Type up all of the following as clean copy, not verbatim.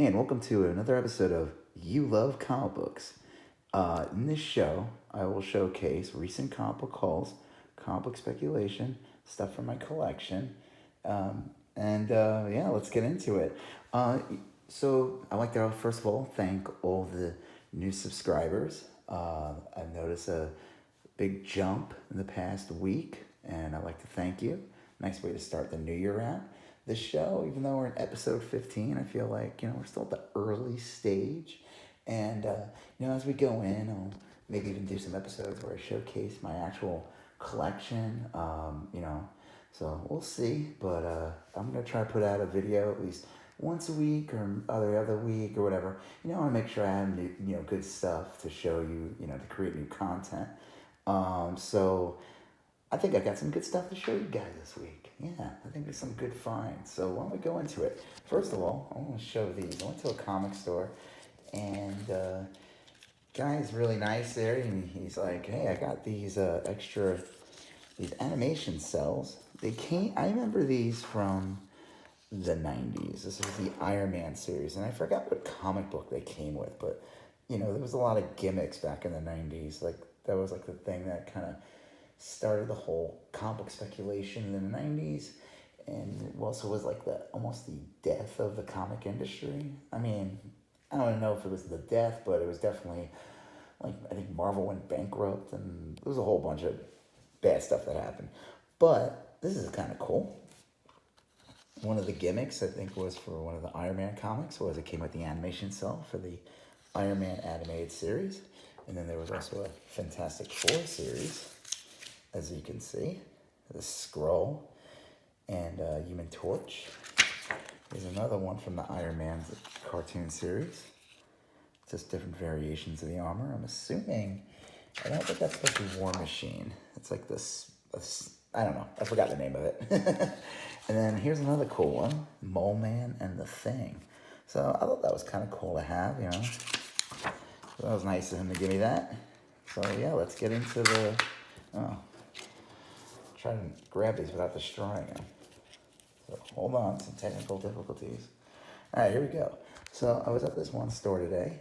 Hey, and welcome to another episode of You Love Comic Books. In this show, I will showcase recent comic book hauls, comic book speculation, stuff from my collection, and let's get into it. So, I'd like to first of all thank all the new subscribers. I've noticed a big jump in the past week, and I'd like to thank you. Nice way to start the new year out. This show, even though we're in episode 15, I feel like, we're still at the early stage. And, as we go in, I'll maybe even do some episodes where I showcase my actual collection, So we'll see, but I'm going to try to put out a video at least once a week or every other week or whatever. I want to make sure I have new, good stuff to show you, to create new content. So I think I got some good stuff to show you guys this week. Yeah, I think there's some good finds. So why don't we go into it? First of all, I want to show these. I went to a comic store, and guy's really nice there, and he's like, "Hey, I got these these animation cells. I remember these from the 90s. This was the Iron Man series, and I forgot what comic book they came with, but there was a lot of gimmicks back in the 90s. Like that was like the thing that kind of started the whole comic book speculation in the 90s, and also was like almost the death of the comic industry. I mean, I don't know if it was the death, but it was definitely like, I think Marvel went bankrupt, and there was a whole bunch of bad stuff that happened. But this is kind of cool. One of the gimmicks, I think, was for one of the Iron Man comics, was it came with the animation cell for the Iron Man animated series. And then there was also a Fantastic Four series, as you can see, the Skrull and Human Torch. There's another one from the Iron Man cartoon series. Just different variations of the armor. I'm assuming, I don't think that's supposed to be War Machine. It's like this, I don't know, I forgot the name of it. And then here's another cool one, Mole Man and the Thing. So I thought that was kind of cool to have, So that was nice of him to give me that. So yeah, let's get into try to grab these without destroying them. So hold on, some technical difficulties. All right, here we go. So I was at this one store today,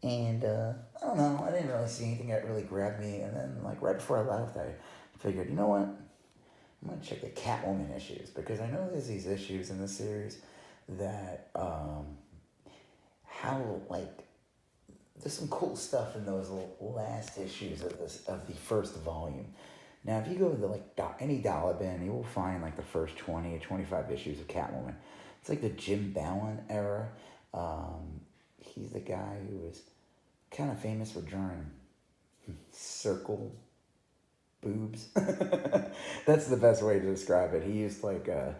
and I don't know, I didn't really see anything that really grabbed me. And then, like right before I left, I figured, you know what? I'm gonna check the Catwoman issues, because I know there's these issues in the series that there's some cool stuff in those last issues of the first volume. Now, if you go to any dollar bin, you will find like the first 20 or 25 issues of Catwoman. It's like the Jim Bowen era. He's the guy who was kind of famous for drawing circle boobs. That's the best way to describe it. He used like a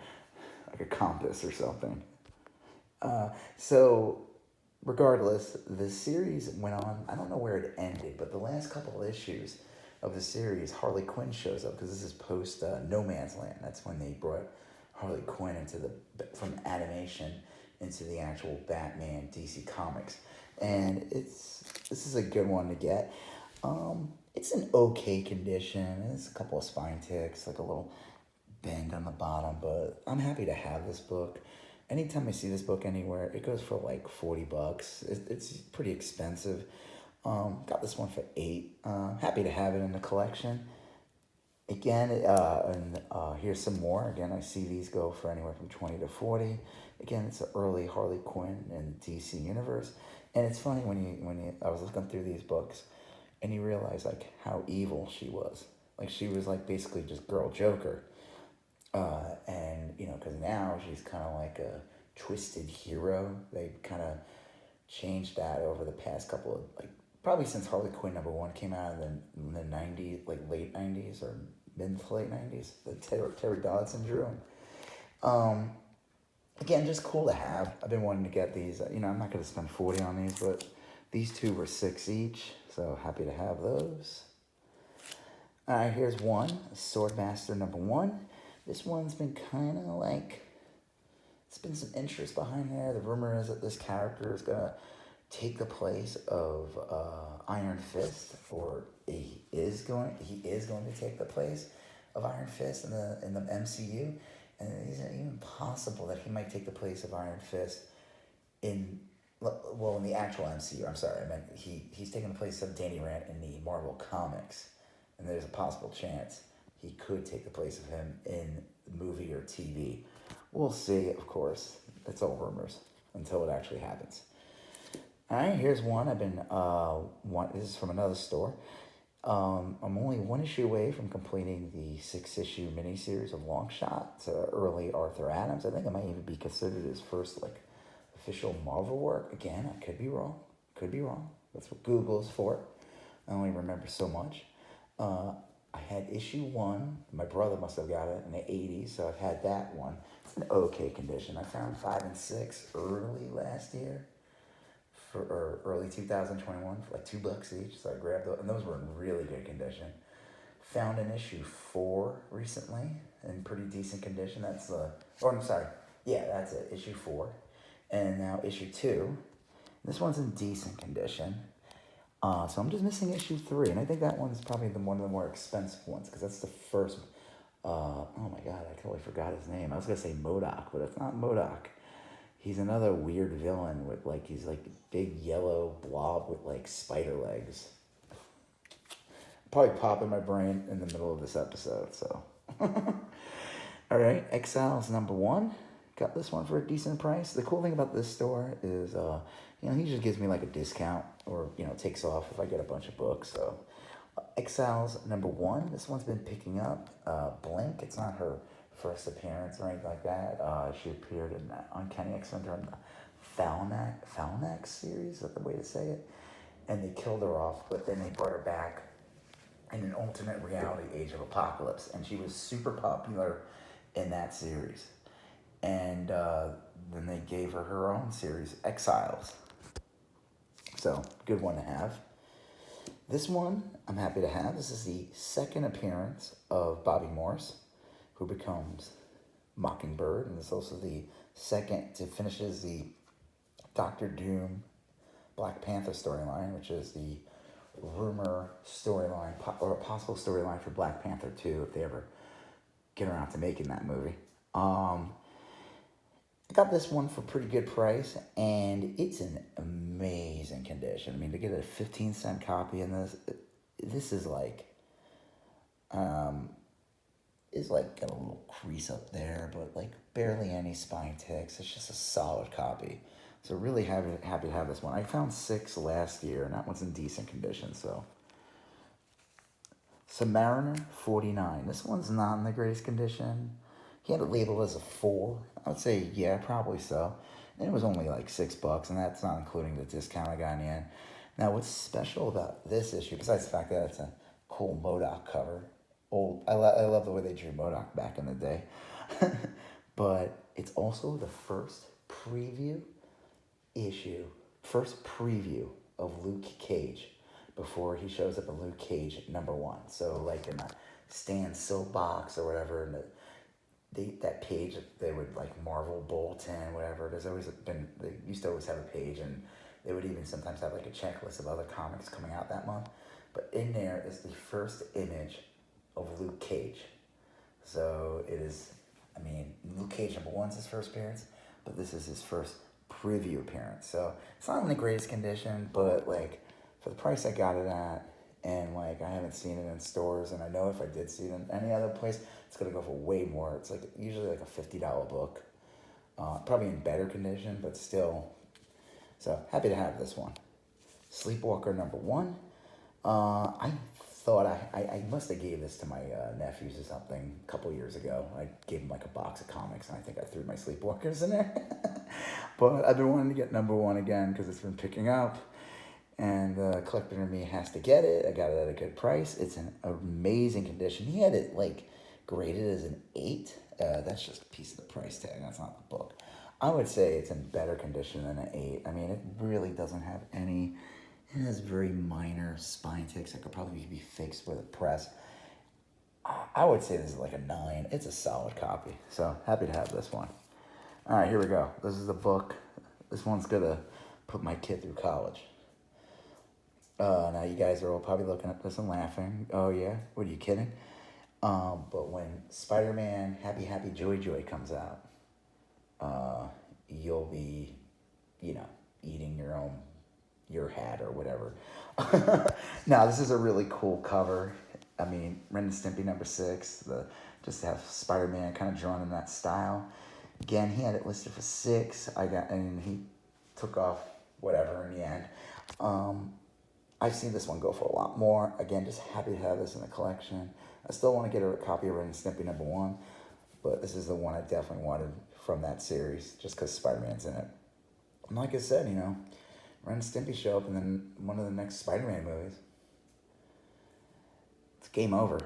compass or something. So regardless, the series went on. I don't know where it ended, but the last couple of issues of the series, Harley Quinn shows up, because this is post No Man's Land. That's when they brought Harley Quinn from animation into the actual Batman DC Comics, and this is a good one to get. It's an okay condition. There's a couple of spine ticks, like a little bend on the bottom, but I'm happy to have this book. Anytime I see this book anywhere, it goes for like $40. It's pretty expensive. Got this one for $8. Happy to have it in the collection. Again, here's some more. Again, I see these go for anywhere from $20 to $40. Again, it's an early Harley Quinn in DC Universe, and it's funny when I was looking through these books, and you realize like how evil she was. Like she was like basically just girl Joker, and because now she's kind of like a twisted hero. They kind of changed that over the past couple of probably since Harley Quinn number 1 came out in the 90s, like late 90s or mid to late 90s, the Terry Dodson drew them. Again, just cool to have. I've been wanting to get these. I'm not going to spend $40 on these, but these two were $6 each, so happy to have those. All right, here's one, Swordmaster Number One. This one's been kind of like, it's been some interest behind there. The rumor is that this character is going to take the place of Iron Fist, or he is going to take the place of Iron Fist in the MCU, and it isn't even possible that he might take the place of Iron Fist in well, in the actual MCU, I'm sorry, I meant he's taking the place of Danny Rand in the Marvel comics, and there's a possible chance he could take the place of him in the movie or TV. We'll see, of course. It's all rumors until it actually happens. All right, here's one. This is from another store. I'm only one issue away from completing the 6-issue miniseries of Longshot. It's early Arthur Adams. I think it might even be considered his first official Marvel work. Again, I could be wrong. That's what Google's for. I only remember so much. I had issue 1. My brother must have got it in the 80s, so I've had that one. It's in okay condition. I found 5 and 6 early last year. Or early 2021 for $2 each, so I grabbed those, and those were in really good condition. Found an issue 4 recently in pretty decent condition. That's that's it, issue 4, and now issue 2. This one's in decent condition. So I'm just missing issue 3, and I think that one's probably one of the more expensive ones because that's the first. Oh my God, I totally forgot his name. I was gonna say MODOK, but it's not MODOK. He's another weird villain with he's a big yellow blob with spider legs. Probably pop in my brain in the middle of this episode, so. All right, Exiles number 1. Got this one for a decent price. The cool thing about this store is, he just gives me a discount or, takes off if I get a bunch of books. So Exiles number 1. This one's been picking up. Blink, it's not her first appearance or anything like that. She appeared in that Uncanny X-Men during the Falnax series, is that the way to say it? And they killed her off, but then they brought her back in an alternate reality, Age of Apocalypse, and she was super popular in that series. And then they gave her own series, Exiles. So, good one to have. This one, I'm happy to have. This is the second appearance of Bobby Morse, who becomes Mockingbird, and it's also the second to finishes the Doctor Doom Black Panther storyline, which is the rumor storyline, or a possible storyline for Black Panther 2, if they ever get around to making that movie. I got this one for a pretty good price, and it's in amazing condition. I mean, to get a 15-cent copy in this is got a little crease up there, but barely any spine ticks. It's just a solid copy. So really happy to have this one. I found 6 last year, and that one's in decent condition. So Submariner 49. This one's not in the greatest condition. He had it labeled as a 4. I would say, yeah, probably so. And it was only $6, and that's not including the discount I got in the end. Now, what's special about this issue, besides the fact that it's a cool MODOK cover, I love the way they drew MODOK back in the day, but it's also the first preview of Luke Cage before he shows up in Luke Cage number 1. So in the Stan soapbox or whatever, and that page they would Marvel Bulletin, whatever. They used to always have a page, and they would even sometimes have a checklist of other comics coming out that month. But in there is the first image of Luke Cage. So it is, Luke Cage number 1's his first appearance, but this is his first preview appearance. So it's not in the greatest condition, but for the price I got it at, and I haven't seen it in stores, and I know if I did see it in any other place, it's gonna go for way more. It's usually a $50 book, probably in better condition, but still. So happy to have this one. Sleepwalker number 1. I thought I must have gave this to my nephews or something a couple years ago. I gave them a box of comics, and I think I threw my Sleepwalkers in there. But I've been wanting to get number 1 again because it's been picking up, and the collector in me has to get it. I got it at a good price. It's in amazing condition. He had it graded as an 8. That's just a piece of the price tag. That's not the book. I would say it's in better condition than an 8. It really doesn't have any. It has very minor spine ticks that could probably be fixed with a press. I would say this is a 9. It's a solid copy. So happy to have this one. All right, here we go. This is the book. This one's going to put my kid through college. Now you guys are all probably looking at this and laughing. Oh, yeah? What, are you kidding? But when Spider-Man Happy Happy Joy Joy comes out, you'll be, eating your own your hat or whatever. Now, this is a really cool cover. I mean, Ren and Stimpy #6, just to have Spider-Man kind of drawn in that style. Again, he had it listed for 6. And he took off whatever in the end. I've seen this one go for a lot more. Again, just happy to have this in the collection. I still want to get a copy of Ren and Stimpy #1, but this is the one I definitely wanted from that series, just because Spider-Man's in it. And like I said, Ren and Stimpy show up in one of the next Spider-Man movies. It's game over.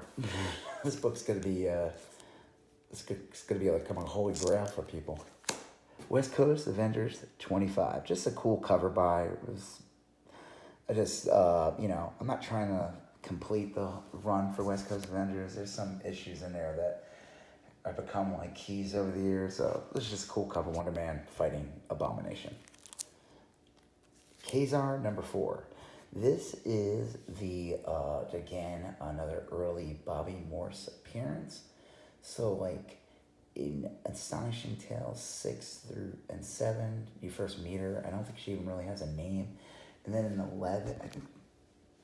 This book's gonna be like a holy grail for people. West Coast Avengers 25. Just a cool cover by. I'm not trying to complete the run for West Coast Avengers. There's some issues in there that have become like keys over the years. So this is just a cool cover. Wonder Man fighting Abomination. Kazar #4. This is again, another early Bobby Morse appearance. So like in Astonishing Tales 6 through 7, you first meet her. I don't think she even really has a name. And then in 11, I think,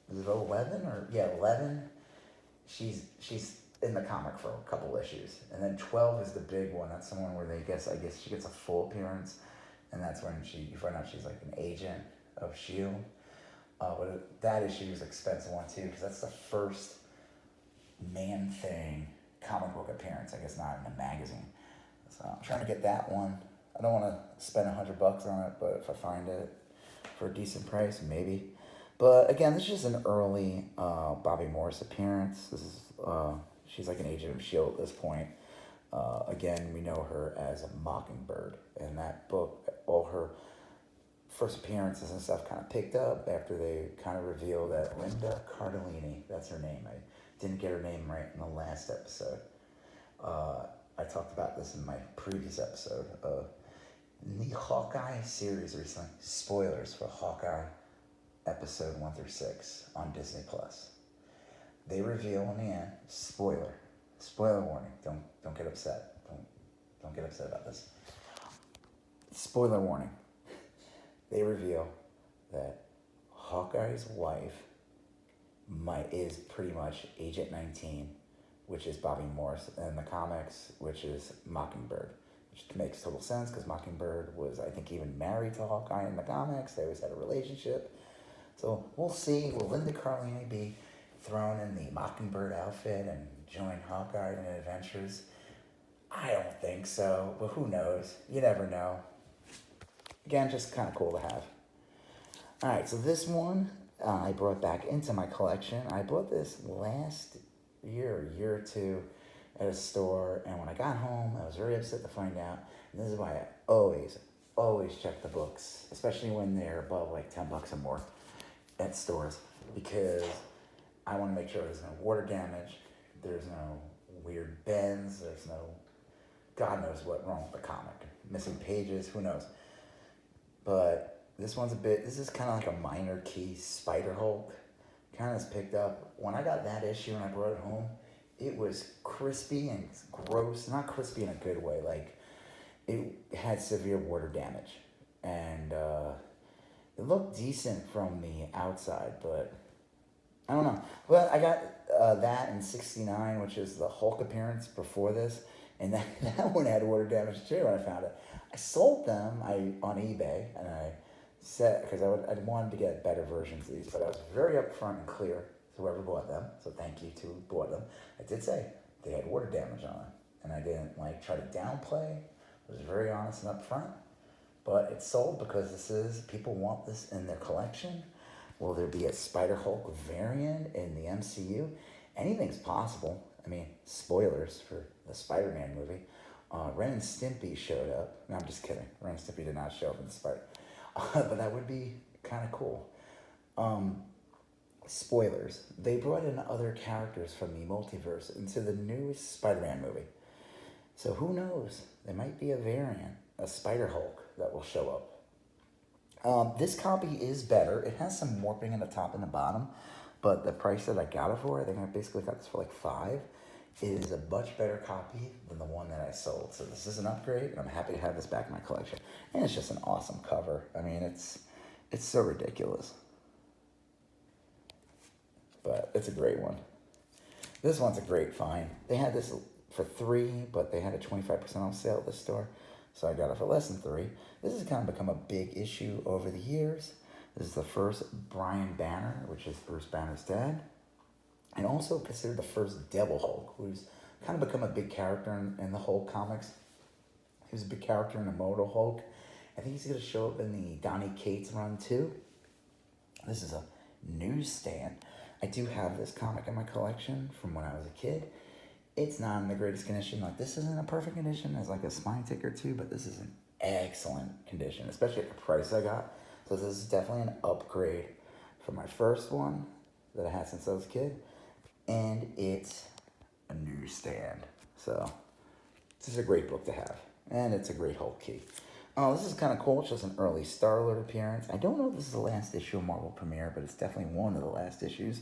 was it 11 or? Yeah, 11, she's in the comic for a couple issues. And then 12 is the big one. That's the one where I guess she gets a full appearance. And that's when you find out she's like an agent of S.H.I.E.L.D. But that issue is an expensive one too, because that's the first Man-Thing comic book appearance, I guess not in a magazine. So I'm trying to get that one. I don't want to spend $100 on it, but if I find it for a decent price, maybe. But again, this is just an early Bobby Morse appearance. This is she's like an agent of S.H.I.E.L.D. at this point. Again, we know her as a Mockingbird. In that book, all her first appearances and stuff kind of picked up after they kind of revealed that Linda Cardellini, that's her name. I didn't get her name right in the last episode. I talked about this in my previous episode. In the Hawkeye series recently, spoilers for Hawkeye episode 1 through 6 on Disney Plus. They reveal in the end, spoiler warning. Don't get upset. Don't get upset about this. Spoiler warning. They reveal that Hawkeye's wife is pretty much Agent 19, which is Bobby Morse, and in the comics, which is Mockingbird. Which makes total sense, because Mockingbird was, I think, even married to Hawkeye in the comics. They always had a relationship. So we'll see. Will Linda Cardellini be thrown in the Mockingbird outfit and join Hawkeye in adventures? I don't think so, but who knows? You never know. Again, just kind of cool to have. All right, so this one I brought back into my collection. I bought this last year or two, at a store, and when I got home, I was very upset to find out. And this is why I always check the books, especially when they're above like $10 or more at stores, because I want to make sure there's no water damage, there's no weird bends, there's no God knows what wrong with the comic, missing pages, who knows. But this is kind of like a minor key Spider-Hulk, kind of picked up. When I got that issue and I brought it home, it was crispy and gross, not crispy in a good way, like it had severe water damage. And it looked decent from the outside, but I don't know. But I got that in 69, which is the Hulk appearance before this, and that one had water damage too when I found it. I sold them on eBay, and I said, because I wanted to get better versions of these, but I was very upfront and clear to whoever bought them, so thank you to who bought them. I did say they had water damage on them, and I didn't try to downplay. I was very honest and upfront, but it sold because people want this in their collection. Will there be a Spider-Hulk variant in the MCU? Anything's possible. I mean, spoilers for the Spider-Man movie. Ren and Stimpy showed up. No, I'm just kidding. Ren and Stimpy did not show up in the Spider. But that would be kind of cool. Spoilers. They brought in other characters from the multiverse into the newest Spider-Man movie. So who knows? There might be a variant, a Spider-Hulk, that will show up. This copy is better. It has some warping in the top and the bottom, but the price that I got it for, I think I basically got this for like $5, is a much better copy than the one that I sold. So this is an upgrade, and I'm happy to have this back in my collection. And it's just an awesome cover. I mean, It's so ridiculous. But it's a great one. This one's a great find. They had this for $3, but they had a 25% off sale at the store. So I got it for less than $3. This has kind of become a big issue over the years. This is the first Brian Banner, which is Bruce Banner's dad. And also considered the first Devil Hulk, who's kind of become a big character in the Hulk comics. He was a big character in Immortal Hulk. I think he's going to show up in the Donny Cates run too. This is a newsstand. I do have this comic in my collection from when I was a kid. It's not in the greatest condition. Like, this isn't a perfect condition. There's like a spine tick or two, but this is an excellent condition, especially at the price I got. So this is definitely an upgrade from my first one that I had since I was a kid. And it's a newsstand. So this is a great book to have. And it's a great Hulk key. Oh, this is kind of cool. It's just an early Star-Lord appearance. I don't know if this is the last issue of Marvel Premiere, but it's definitely one of the last issues.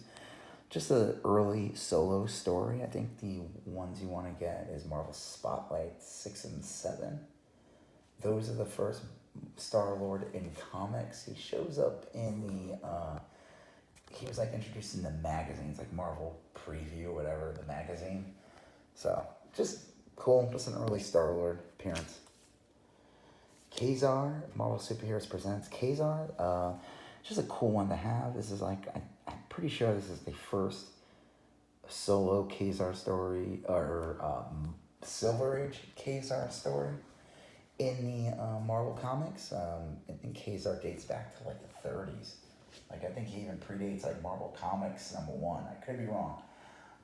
Just an early solo story. I think the ones you want to get is Marvel Spotlight 6 and 7. Those are the first Star-Lord in comics. He shows up in the, he was like introduced in the magazines, like Marvel Preview or whatever, the magazine. So, just cool. Just an early Star-Lord appearance. Kazar, Marvel Superheroes Presents Kazar. Just a cool one to have. This is like, I'm pretty sure this is the first solo Kazar story, or Silver Age Kazar story in the Marvel Comics. And Kazar dates back to like the 30s. Like, I think he even predates like Marvel Comics #1. I could be wrong.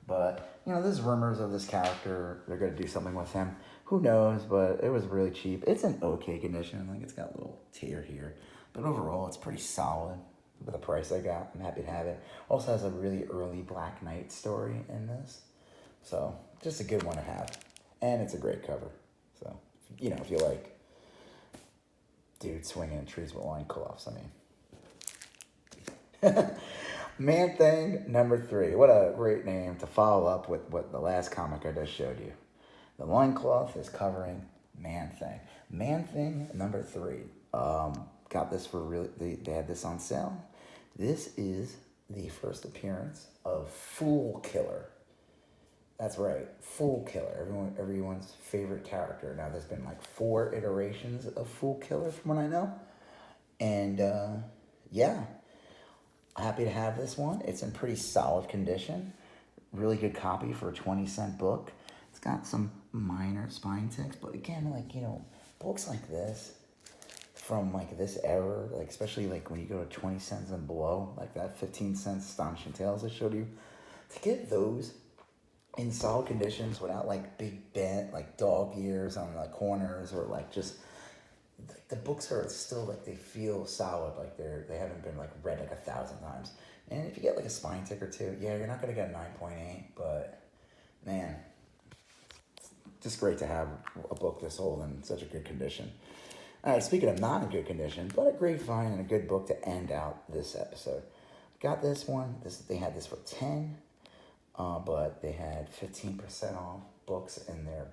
But, you know, there's rumors of this character. They're going to do something with him. Who knows, but it was really cheap. It's in okay condition. Like, it's got a little tear here. But overall, it's pretty solid for the price I got. I'm happy to have it. Also has a really early Black Knight story in this. So, just a good one to have. And it's a great cover. So, you know, if you like dudes swinging in trees with loincloths, I mean. Man-Thing number 3. What a great name to follow up with what the last comic I just showed you. The loincloth is covering Man-Thing. Man-Thing number 3. Got this for really, they had this on sale. This is the first appearance of Fool Killer. That's right, Fool Killer. Everyone's favorite character. Now, there's been like 4 iterations of Fool Killer from what I know. And, yeah. Happy to have this one. It's in pretty solid condition. Really good copy for a 20-cent book. It's got some minor spine ticks, but again, like, you know, books like this from like this era, like especially like when you go to 20 cents and below, like that 15-cent Astonishing Tales I showed you, to get those in solid conditions without like big bent, like dog ears on the corners, or like just the books are still like, they feel solid, like they haven't been like read like 1,000 times. And if you get like a spine tick or two, yeah, you're not gonna get a 9.8, but man, it's just great to have a book this old in such a good condition. All right, speaking of not in good condition, but a great find and a good book to end out this episode. Got this one. They had this for 10, but they had 15% off books in their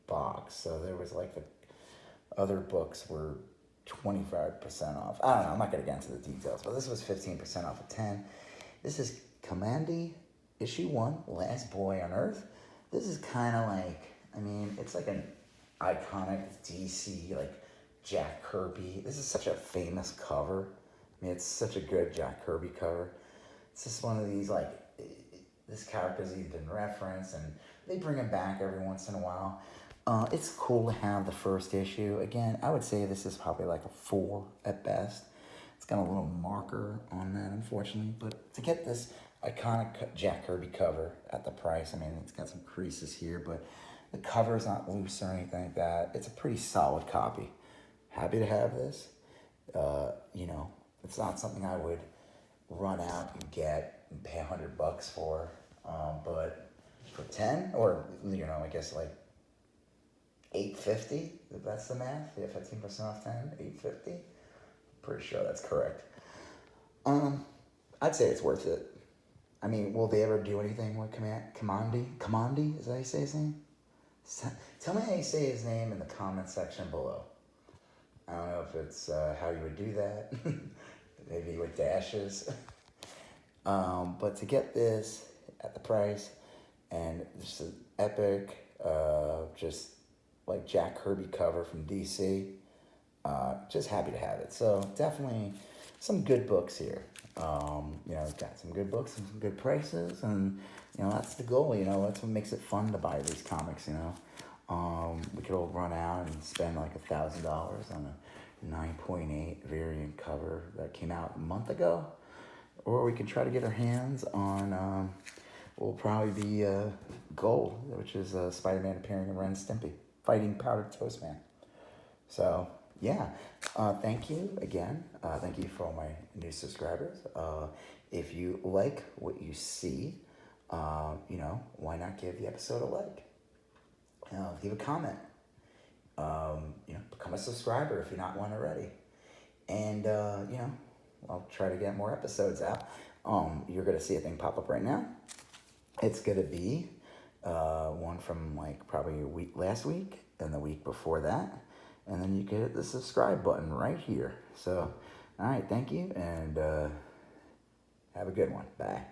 box. So there was like the other books were 25% off. I don't know. I'm not going to get into the details, but this was 15% off of 10. This is Commandy, issue 1, Last Boy on Earth. This is kind of like, I mean, it's like an iconic DC, like Jack Kirby. This is such a famous cover. I mean, it's such a good Jack Kirby cover. It's just one of these, like, this character's even referenced, and they bring him back every once in a while. It's cool to have the first issue. Again, I would say this is probably like a 4 at best. It's got a little marker on that, unfortunately. But to get this iconic Jack Kirby cover at the price, I mean, it's got some creases here, but the cover's not loose or anything like that. It's a pretty solid copy. Happy to have this. You know, it's not something I would run out and get and pay $100 for. But for 10, or, you know, I guess like $8.50, if that's the math. Yeah, 15% off 10, $8.50. Pretty sure that's correct. I'd say it's worth it. I mean, will they ever do anything with Commandy? Is that how you say his name? Tell me how you say his name in the comment section below. I don't know if it's how you would do that. Maybe with dashes. But to get this at the price and just an epic, just like Jack Kirby cover from DC, just happy to have it. So definitely some good books here. Got some good books and some good prices, and that's the goal. That's what makes it fun to buy these comics. We could all run out and spend like $1,000 on a 9.8 variant cover that came out a month ago, or we could try to get our hands on will probably be Gold, which is Spider-Man appearing in Ren and Stimpy, fighting Powdered Toast Man. So yeah, thank you again. Thank you for all my new subscribers. If you like what you see, why not give the episode a like? Leave a comment. Become a subscriber if you're not one already. And, I'll try to get more episodes out. You're going to see a thing pop up right now. It's going to be one from probably last week and the week before that. And then you can hit the subscribe button right here. So, all right, thank you, and have a good one. Bye.